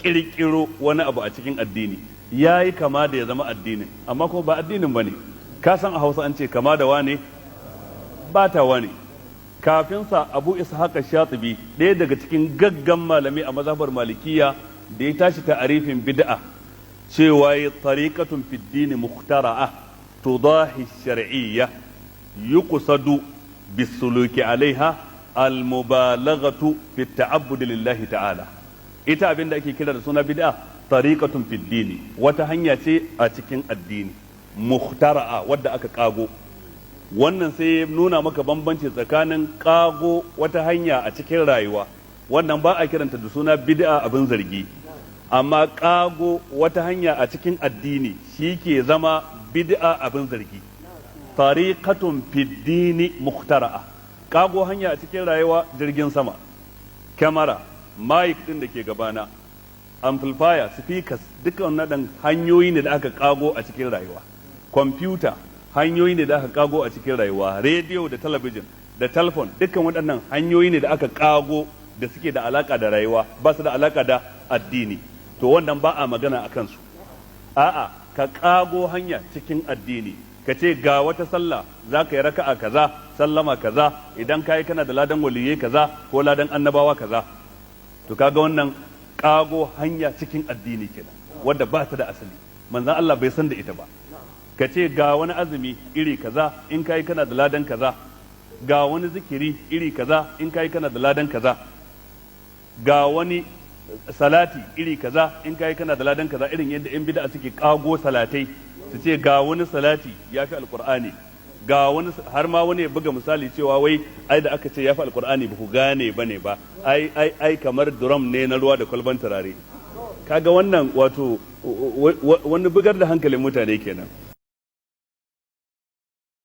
kirkiro wani abu a cikin addini yayi kama da ya zama addinin amma kuma ba addinin bane. Ka san a Hausa an ce kama da wane ba ta wane. Kafin sa Abu Ishaq Shatibi ɗaya daga cikin gaggan malami a mazhabar Malikiya da ya tashi ta'arifin bid'a cewa ya tariqatun fid din mukhtara'a tudahi shar'iyya yuqsadu bisuluki alaiha al-mubalaghatu fi at-ta'abbud lillahi ta'ala. Ita abin da ake kira da suna bid'a tariqatun fid din, wata hanya ce a cikin addini mukhtara'a wadda aka kago. Wannan sai ya nuna maka bambanci tsakanin kago wata hanya a cikin rayuwa, wannan ba a kiranta da suna bid'a abin zargi, amma kago wata hanya a cikin addini shi ke zama bid'a abin zargi. Tariqatun fid dini mukhtara'a, kago hanya a cikin rayuwa, jirgin sama, kyamara, mic din da ke gabana, amplifier, speakers, dukkan nadan hanyoyi ne da aka kago a cikin rayuwa. Computer hanyoyi ne da aka kago a cikin rayuwa. Radio da talabijin da telephone dukkan waɗannan hanyoyi ne da aka kago da suke da alaka da rayuwa, ba su da alaka da addini. To wannan ba a magana a kansu. A'a, ka kago hanya cikin addini, ka ce ga wata sallah za ka yi raka'a kaza, sallama kaza, idan ka yi kana da ladan waliyai kaza ko ladan annabawa kaza. To kaga wannan kago hanya cikin addini kenan, wadda ba ta da asali, manzon Allah bai san da ita ba. Ka ce ga wani azumi iri kaza in kai kana da ladan kaza, ga wani zikiri iri kaza in kai kana da ladan kaza, ga wani salati iri kaza in kai kana da ladan kaza, irin yadda yan bid'a suke kago salatai su ce ga wani salati yafi alqur'ani, ga wani har ma wani ya buga misali cewa wai ai da aka ce yafi alqur'ani ba ku gane bane ba, ai kamar drum ne na ruwa da kwalban turare. Kaga wannan wato wani bugar da hankalin mutane kenan.